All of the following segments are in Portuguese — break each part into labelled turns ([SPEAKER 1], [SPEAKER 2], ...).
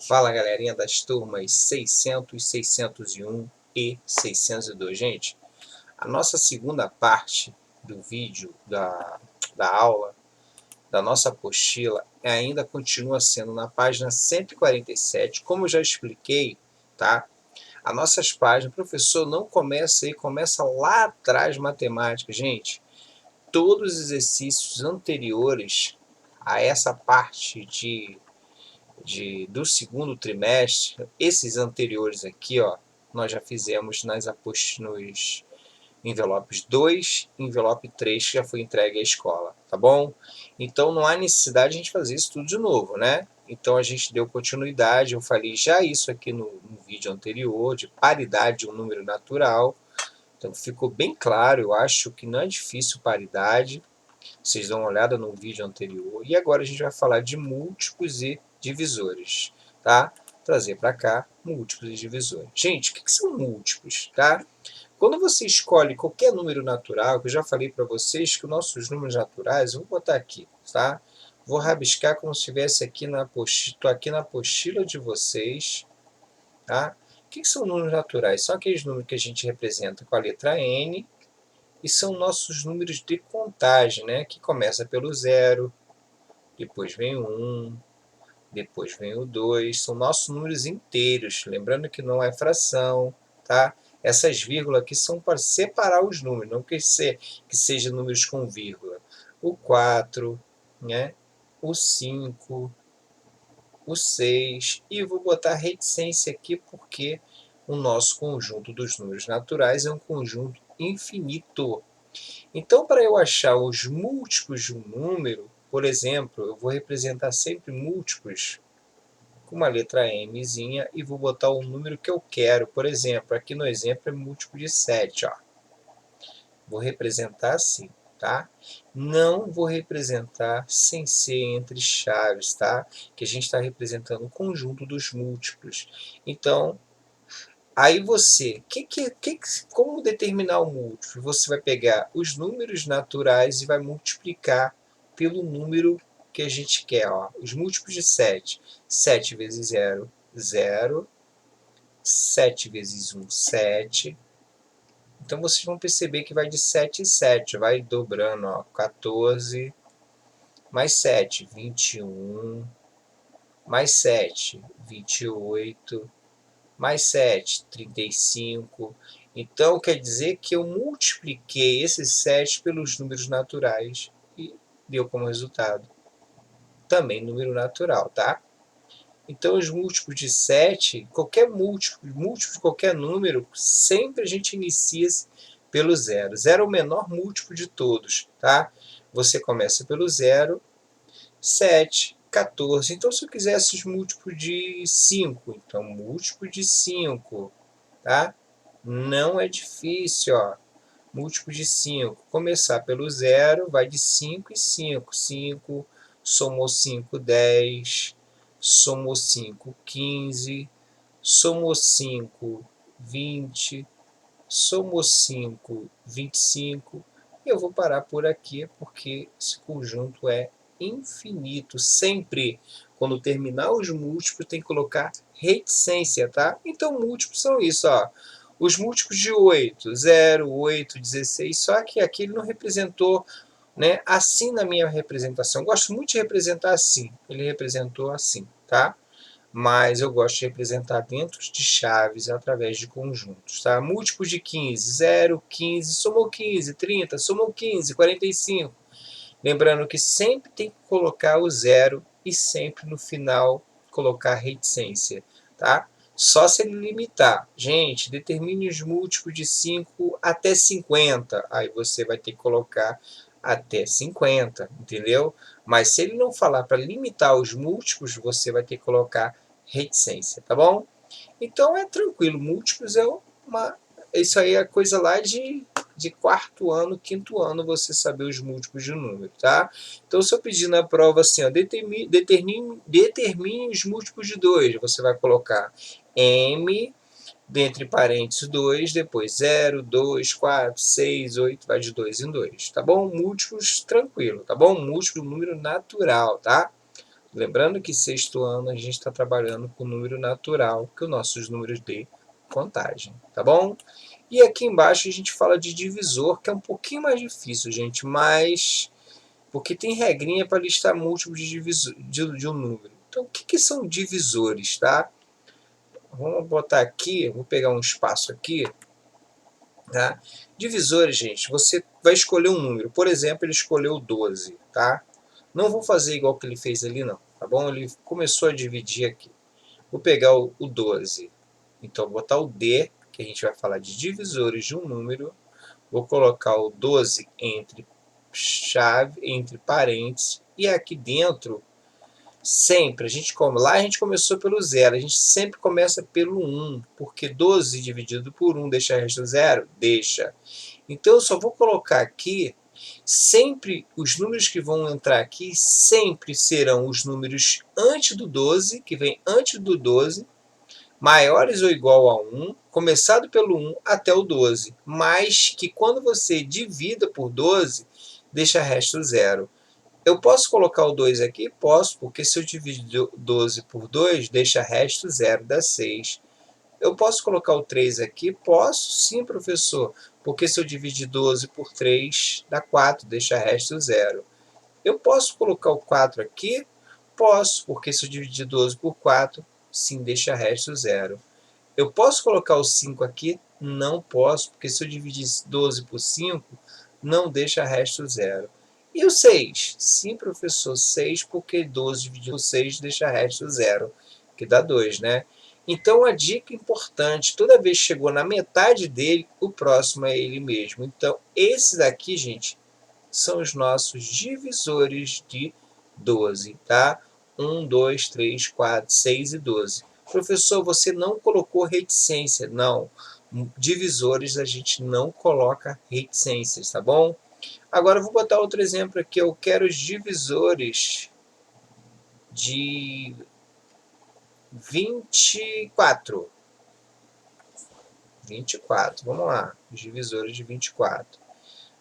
[SPEAKER 1] Fala, galerinha das turmas 600, 601 e 602. Gente, a nossa segunda parte do vídeo, da aula, da nossa apostila, ainda continua sendo na página 147. Como eu já expliquei, tá? As nossas páginas, o professor não começa aí, começa lá atrás, matemática. Gente, todos os exercícios anteriores a essa parte do segundo trimestre, esses anteriores aqui, ó, nós já fizemos nos envelopes 2 e envelope 3 que já foi entregue à escola, tá bom? Então não há necessidade de a gente fazer isso tudo de novo, né? Então a gente deu continuidade, eu falei já isso aqui no vídeo anterior, de paridade de um número natural. Então ficou bem claro, eu acho que não é difícil paridade. Vocês dão uma olhada no vídeo anterior. E agora a gente vai falar de múltiplos e divisores, tá? Trazer para cá múltiplos e divisores. Gente, o que são múltiplos, tá? Quando você escolhe qualquer número natural, que eu já falei para vocês que os nossos números naturais, eu vou botar aqui, tá? Vou rabiscar como se estivesse aqui na apostila, tô aqui na apostila de vocês, tá? O que são números naturais? São aqueles números que a gente representa com a letra N, e são nossos números de contagem, né? Que começa pelo 0, depois vem o 1, depois vem o 2, são nossos números inteiros, lembrando que não é fração, tá? Essas vírgulas aqui são para separar os números, não que seja números com vírgula. O 4, né? O 5, o 6, e vou botar reticência aqui porque o nosso conjunto dos números naturais é um conjunto infinito. Então, para eu achar os múltiplos de um número, por exemplo, eu vou representar sempre múltiplos com uma letra Mzinha e vou botar o número que eu quero. Por exemplo, aqui no exemplo é múltiplo de 7. Ó. Vou representar assim, tá? Não vou representar sem ser entre chaves, tá? Que a gente está representando o conjunto dos múltiplos. Então, aí você, como determinar o múltiplo? Você vai pegar os números naturais e vai multiplicar pelo número que a gente quer. Ó. Os múltiplos de 7. 7 vezes 0, 0. 7 vezes 1, 7. Então vocês vão perceber que vai de 7 em 7. Vai dobrando. Ó. 14 mais 7, 21. Mais 7, 28. Mais 7, 35. Então, quer dizer que eu multipliquei esses 7 pelos números naturais e deu como resultado também número natural, tá? Então, os múltiplos de 7, qualquer múltiplo de qualquer número, sempre a gente inicia pelo 0. 0 é o menor múltiplo de todos, tá? Você começa pelo 0, 7, 14. Então, se eu quisesse os múltiplos de 5, então múltiplo de 5, tá? Não é difícil, ó. Múltiplo de 5. Começar pelo 0, vai de 5 e 5. 5, somou 5, 10. Somou 5, 15. Somou 5, 20. Somou 5, 25. Eu vou parar por aqui porque esse conjunto é infinito. Sempre, quando terminar os múltiplos, tem que colocar reticência, tá? Então, múltiplos são isso, ó. Os múltiplos de 8, 0, 8, 16, só que aqui ele não representou, né, assim na minha representação. Eu gosto muito de representar assim. Ele representou assim, tá? Mas eu gosto de representar dentro de chaves através de conjuntos. Tá? Múltiplos de 15, 0, 15, somou 15, 30, somou 15, 45. Lembrando que sempre tem que colocar o 0 e sempre no final colocar reticência. Tá? Só se ele limitar. Gente, determine os múltiplos de 5 até 50. Aí você vai ter que colocar até 50, entendeu? Mas se ele não falar para limitar os múltiplos, você vai ter que colocar reticência, tá bom? Então é tranquilo, múltiplos é uma. Isso aí é coisa lá de quarto ano, quinto ano, você saber os múltiplos de um número, tá? Então, se eu pedir na prova assim, ó, determine os múltiplos de 2, você vai colocar M, entre parênteses 2, depois 0, 2, 4, 6, 8, vai de 2 em 2, tá bom? Múltiplos tranquilo, tá bom? Múltiplo, número natural, tá? Lembrando que sexto ano a gente está trabalhando com número natural, que são nossos números de contagem, tá bom? E aqui embaixo a gente fala de divisor, que é um pouquinho mais difícil, gente, mas porque tem regrinha para listar múltiplos de um número. Então, o que são divisores, tá? Vamos botar aqui, vou pegar um espaço aqui, tá? Divisores, gente, você vai escolher um número. Por exemplo, ele escolheu 12, tá? Não vou fazer igual que ele fez ali, não, tá bom? Ele começou a dividir aqui. Vou pegar o 12. Então, vou botar o D, que a gente vai falar de divisores de um número. Vou colocar o 12 entre chave, entre parênteses. E aqui dentro, sempre, lá a gente começou pelo 0. A gente sempre começa pelo 1. Porque 12 dividido por 1 deixa resto 0? Deixa. Então, eu só vou colocar aqui, sempre os números que vão entrar aqui sempre serão os números antes do 12, que vem antes do 12, maiores ou igual a 1, começado pelo 1 até o 12, mas que quando você divida por 12, deixa resto 0. Eu posso colocar o 2 aqui? Posso, porque se eu dividir 12 por 2, deixa resto 0, dá 6. Eu posso colocar o 3 aqui? Posso, sim, professor, porque se eu dividir 12 por 3, dá 4, deixa resto 0. Eu posso colocar o 4 aqui? Posso, porque se eu dividir 12 por 4, sim, deixa resto 0. Eu posso colocar o 5 aqui? Não posso, porque se eu dividir 12 por 5, não deixa resto 0. E o 6? Sim, professor, 6, porque 12 dividido por 6 deixa resto 0, que dá 2, né? Então, a dica importante, toda vez que chegou na metade dele, o próximo é ele mesmo. Então, esses aqui, gente, são os nossos divisores de 12, tá? 1, 2, 3, 4, 6 e 12. Professor, você não colocou reticência. Não. Divisores a gente não coloca reticências, tá bom? Agora eu vou botar outro exemplo aqui. Eu quero os divisores de 24. 24, vamos lá. Os divisores de 24.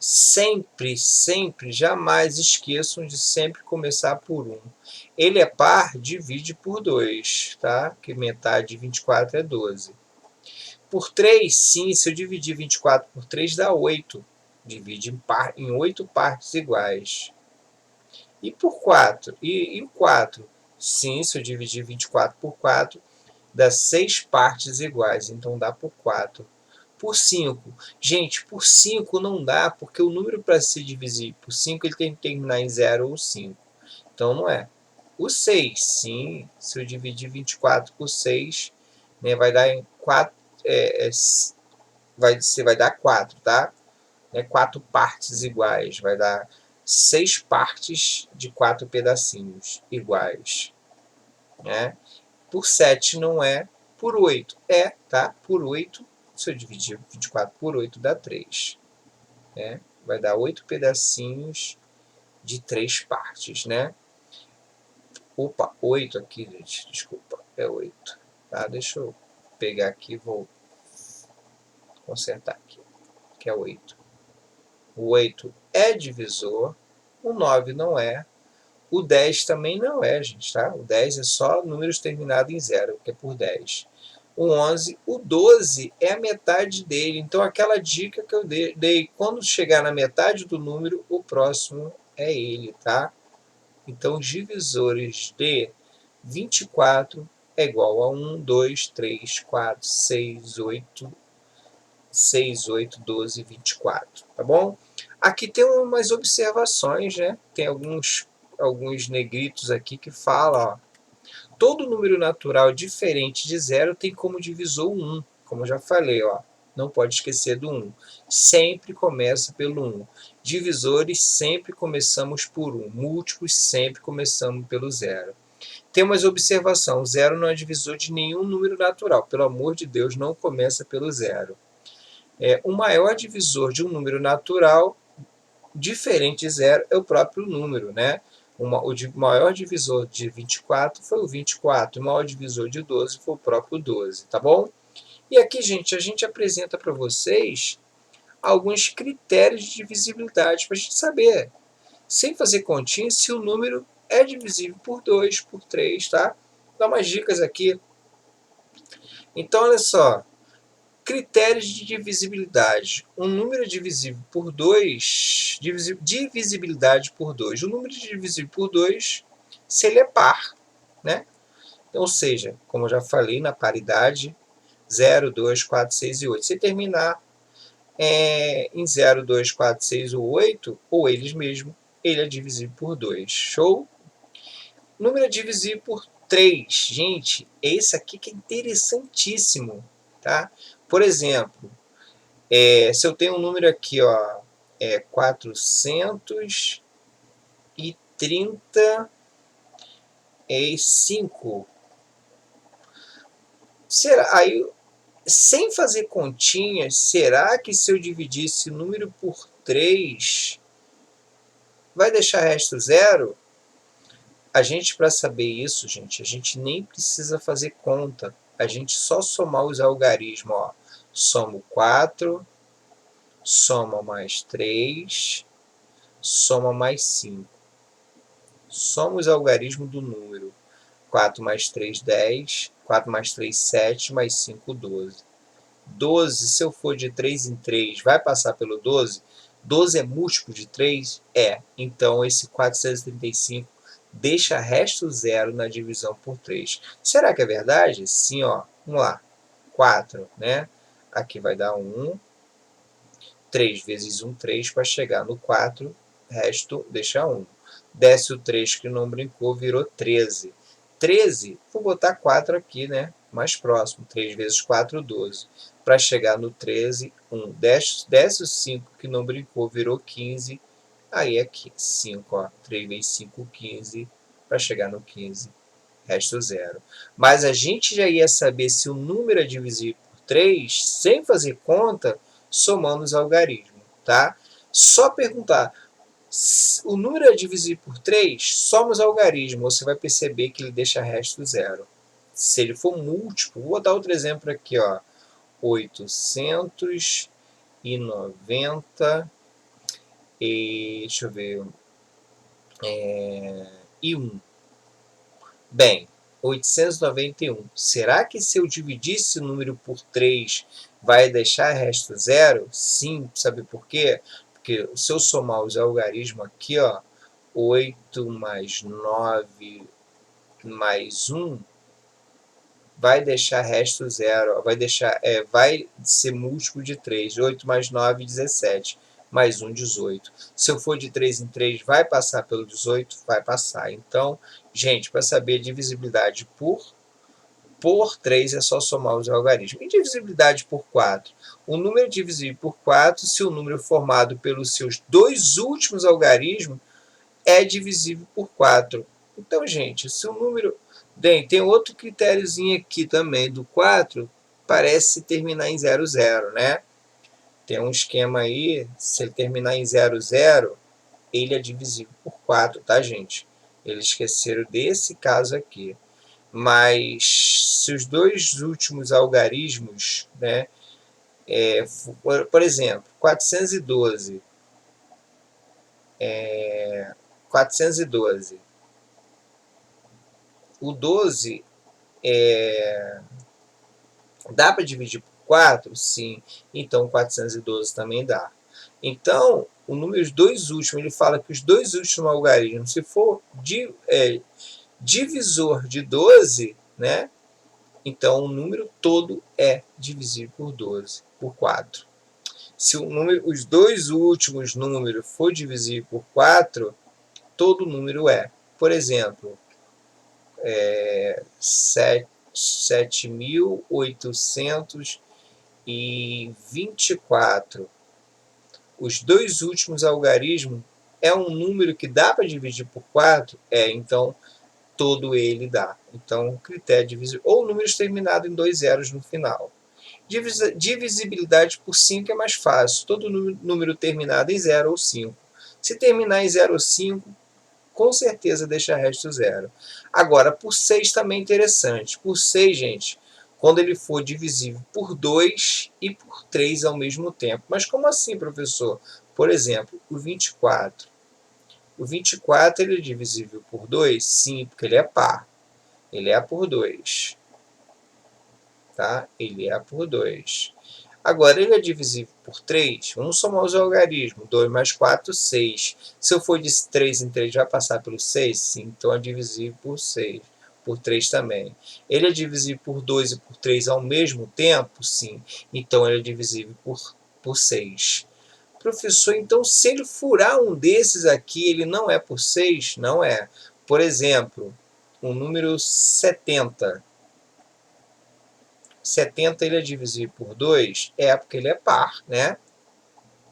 [SPEAKER 1] Sempre, sempre, jamais esqueçam de sempre começar por 1. Ele é par, divide por 2, tá? Que metade de 24 é 12. Por 3, sim, se eu dividir 24 por 3 dá 8. Divide em 8 partes iguais. E por 4? E o 4? Sim, se eu dividir 24 por 4, dá 6 partes iguais, então dá por 4. Por 5. Gente, por 5 não dá, porque o número para se dividir por 5 ele tem que terminar em 0 ou 5. Então não é. O 6, sim, se eu dividir 24 por 6, né, vai dar em 4, vai dar 4, tá? 4 partes iguais, vai dar 6 partes de 4 pedacinhos iguais, né? Por 7 não é, por 8 é, tá? Por 8, se eu dividir 24 por 8, dá 3. Né? Vai dar 8 pedacinhos de 3 partes, né? Opa, 8 aqui, gente, desculpa, é 8. Tá? Deixa eu pegar aqui e vou consertar aqui, que é 8. O 8 é divisor, o 9 não é, o 10 também não é, gente, tá? O 10 é só números terminados em 0, que é por 10. O 11, o 12 é a metade dele. Então, aquela dica que eu dei, quando chegar na metade do número, o próximo é ele, tá? Então, os divisores de 24 é igual a 1, 2, 3, 4, 6, 8, 12, 24, tá bom? Aqui tem umas observações, né? Tem alguns negritos aqui que falam, ó, todo número natural diferente de 0 tem como divisor 1, como eu já falei, ó. Não pode esquecer do 1. Sempre começa pelo 1. Divisores sempre começamos por 1. Múltiplos sempre começamos pelo 0. Tem uma observação, 0 não é divisor de nenhum número natural. Pelo amor de Deus, não começa pelo 0. O maior divisor de um número natural diferente de 0 é o próprio número, né? O maior divisor de 24 foi o 24, o maior divisor de 12 foi o próprio 12, tá bom? E aqui, gente, a gente apresenta para vocês alguns critérios de divisibilidade para a gente saber, sem fazer continha, se o número é divisível por 2, por 3, tá? Vou dar umas dicas aqui. Então, olha só. Critérios de divisibilidade. Um número divisível por 2, divisibilidade por 2. O número divisível por 2, se ele é par, né? Ou seja, como eu já falei, na paridade, 0, 2, 4, 6 e 8. Se terminar em 0, 2, 4, 6 ou 8, ou eles mesmos, ele é divisível por 2. Show? Número divisível por 3. Gente, esse aqui que é interessantíssimo, tá? Por exemplo, se eu tenho um número aqui, ó, 435, será, aí, sem fazer continhas, será que se eu dividisse o número por 3, vai deixar resto zero? A gente, para saber isso, gente, a gente nem precisa fazer conta. A gente só somar os algarismos, ó. Somo 4, soma mais 3, soma mais 5. Soma os algarismos do número. 4 mais 3, 10. 4 mais 3, 7. Mais 5, 12. 12, se eu for de 3 em 3, vai passar pelo 12? 12 é múltiplo de 3? É. Então, esse 435 deixa resto zero na divisão por 3. Será que é verdade? Sim, ó. Vamos lá. 4, né? Aqui vai dar 1. 3 vezes 1, 3, para chegar no 4, resto deixa 1. Desce o 3 que não brincou, virou 13. 13, vou botar 4 aqui, né? Mais próximo. 3 vezes 4, 12. Para chegar no 13, 1. Desce o 5 que não brincou, virou 15. Aí é 5, ó. 3 vezes 5, 15. Para chegar no 15, resto 0. Mas a gente já ia saber se o número é divisível por 3, sem fazer conta, somando os algarismos, tá? Só perguntar, o número é divisível por 3, soma os algarismos, você vai perceber que ele deixa resto zero. Se ele for múltiplo, vou dar outro exemplo aqui, ó. 890 deixa eu ver, e 1. Bem, 891. Será que se eu dividisse o número por 3, vai deixar resto zero? Sim, sabe por quê? Porque se eu somar os algarismos aqui, ó, 8 mais 9 mais 1, vai deixar resto zero, vai ser múltiplo de 3. 8 mais 9, 17. Mais 1, 18. Se eu for de 3 em 3, vai passar pelo 18? Vai passar. Então, gente, para saber divisibilidade por 3 é só somar os algarismos. E divisibilidade por 4? O número é divisível por 4 se o número formado pelos seus dois últimos algarismos é divisível por 4. Então, gente, se o número... Bem, tem outro critériozinho aqui também do 4, parece terminar em 00, né? Tem um esquema aí, se ele terminar em 00, ele é divisível por 4, tá, gente? Eles esqueceram desse caso aqui. Mas se os dois últimos algarismos, né, por exemplo, 412, 412, o 12 dá para dividir por 4? Sim. Então, 412 também dá. Então, o número, os dois últimos, ele fala que os dois últimos algarismos, se for divisor de 12, né, então o número todo é divisível por 12, por 4. Se os dois últimos números for divisível por 4, todo número é. Por exemplo, 7.824. Os dois últimos algarismos é um número que dá para dividir por 4? Então todo ele dá. Então, critério divisível. Ou números terminados em 2 zeros no final. Divisibilidade por 5 é mais fácil. Todo número terminado em 0 ou 5. Se terminar em 0 ou 5, com certeza deixa resto zero. Agora, por 6 também é interessante. Por 6, gente, quando ele for divisível por 2 e por 3 ao mesmo tempo. Mas como assim, professor? Por exemplo, o 24. O 24 ele é divisível por 2? Sim, porque ele é par. Ele é por 2. Tá? Ele é por 2. Agora, ele é divisível por 3? Vamos somar os algarismos. 2 mais 4, 6. Se eu for de 3 em 3, vai passar pelo 6? Sim, então é divisível por 6. Por 3 também. Ele é divisível por 2 e por 3 ao mesmo tempo? Sim. Então, ele é divisível por 6. Professor, então se ele furar um desses aqui, ele não é por 6? Não é. Por exemplo, o número 70. 70 ele é divisível por 2? É, porque ele é par, né?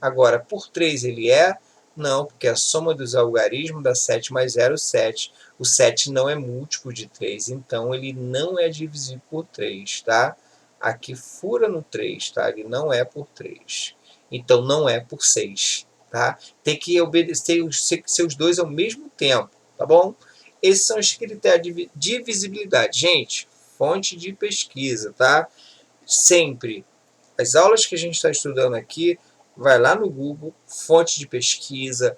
[SPEAKER 1] Agora, por 3 ele é? Não, porque a soma dos algarismos dá 7 mais 0, 7. O 7 não é múltiplo de 3, então ele não é divisível por 3, tá? Aqui fura no 3, tá? Ele não é por 3. Então não é por 6, tá? Tem que obedecer os dois ao mesmo tempo, tá bom? Esses são os critérios de divisibilidade. Gente, fonte de pesquisa, tá? Sempre. As aulas que a gente está estudando aqui, vai lá no Google, fonte de pesquisa,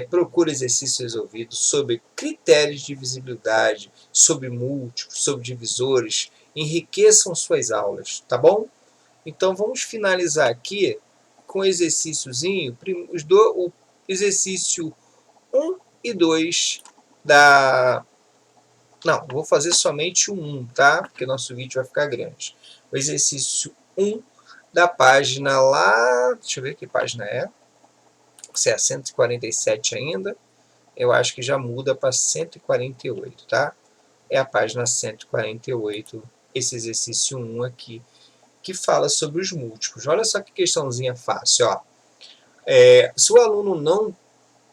[SPEAKER 1] procura exercícios resolvidos sobre critérios de visibilidade, sobre múltiplos, sobre divisores, enriqueçam suas aulas, tá bom? Então vamos finalizar aqui com o exercíciozinho, o exercício 1 e 2 da... Não, vou fazer somente o 1, tá? Porque nosso vídeo vai ficar grande. O exercício 1 da página lá... Deixa eu ver que página é. Se é a 147 ainda, eu acho que já muda para 148, tá? É a página 148, esse exercício 1 aqui, que fala sobre os múltiplos. Olha só que questãozinha fácil, ó. Se o aluno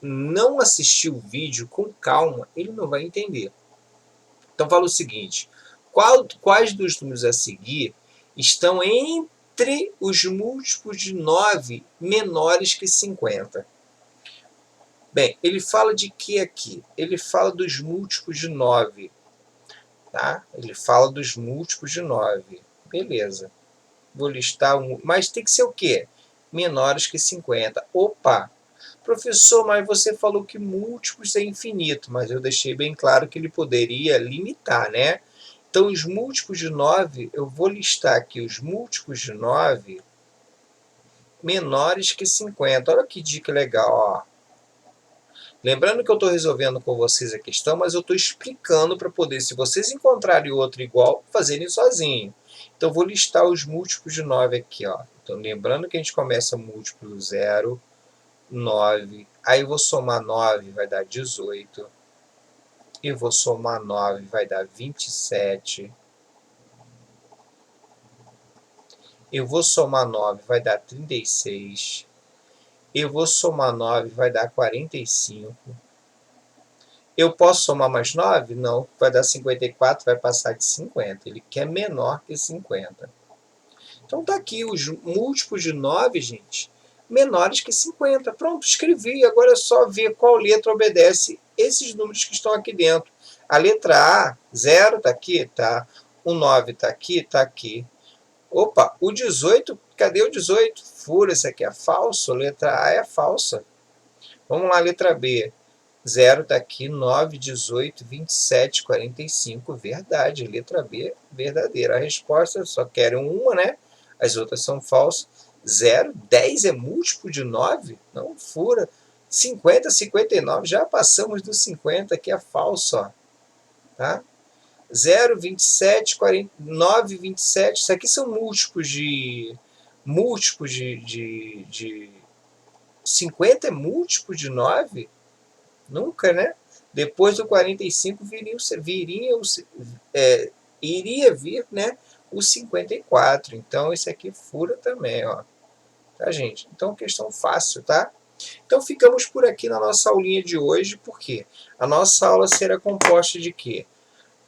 [SPEAKER 1] não assistir o vídeo com calma, ele não vai entender. Então fala o seguinte, quais dos números a seguir estão entre os múltiplos de 9 menores que 50? Bem, ele fala de que aqui? Ele fala dos múltiplos de 9. Tá? Ele fala dos múltiplos de 9. Beleza. Vou listar um. Mas tem que ser o quê? Menores que 50. Opa! Professor, mas você falou que múltiplos é infinito, mas eu deixei bem claro que ele poderia limitar, né? Então, os múltiplos de 9, eu vou listar aqui os múltiplos de 9 menores que 50. Olha que dica legal, ó. Lembrando que eu estou resolvendo com vocês a questão, mas eu estou explicando para poder, se vocês encontrarem outro igual, fazerem sozinho. Então, vou listar os múltiplos de 9 aqui. Ó. Então, lembrando que a gente começa múltiplo 0, 9. Aí, eu vou somar 9, vai dar 18. E vou somar 9, vai dar 27. Eu vou somar 9, vai dar 36. Eu vou somar 9, vai dar 45. Eu posso somar mais 9? Não, vai dar 54, vai passar de 50. Ele quer menor que 50. Então tá aqui os múltiplos de 9, gente, menores que 50. Pronto, escrevi. Agora é só ver qual letra obedece esses números que estão aqui dentro. A letra A, 0 está aqui? Tá. O 9 está aqui? Está aqui. Opa, o 18, cadê o 18? Fura, esse aqui é falso. A letra A é falsa. Vamos lá, letra B. 0 está aqui, 9, 18, 27, 45. Verdade, letra B, verdadeira. A resposta, só querem uma, né? As outras são falsas. 0, 10 é múltiplo de 9? Não fura. 50, 59, já passamos do 50, que é falso, ó. Tá? 0, 27, 49, 27. Isso aqui são múltiplos de... Múltiplos de 50 é múltiplo de 9? Nunca, né? Depois do 45 iria vir, né, o 54. Então, esse aqui fura também, ó. Tá, gente? Então, questão fácil, tá? Então, ficamos por aqui na nossa aulinha de hoje, porque a nossa aula será composta de quê?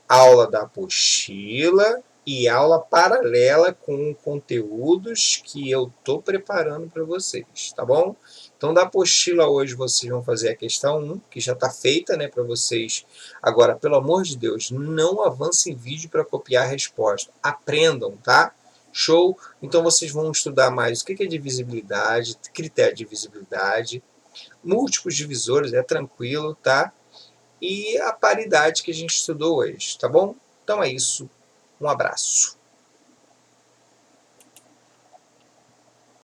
[SPEAKER 1] Aula da apostila e aula paralela com conteúdos que eu estou preparando para vocês, tá bom? Então, da apostila hoje vocês vão fazer a questão 1, que já está feita, né, para vocês. Agora, pelo amor de Deus, não avancem vídeo para copiar a resposta. Aprendam, tá? Show? Então, vocês vão estudar mais o que é divisibilidade, critério de divisibilidade, Múltiplos divisores é tranquilo, tá? E a paridade que a gente estudou hoje, tá bom? Então é isso. Um abraço.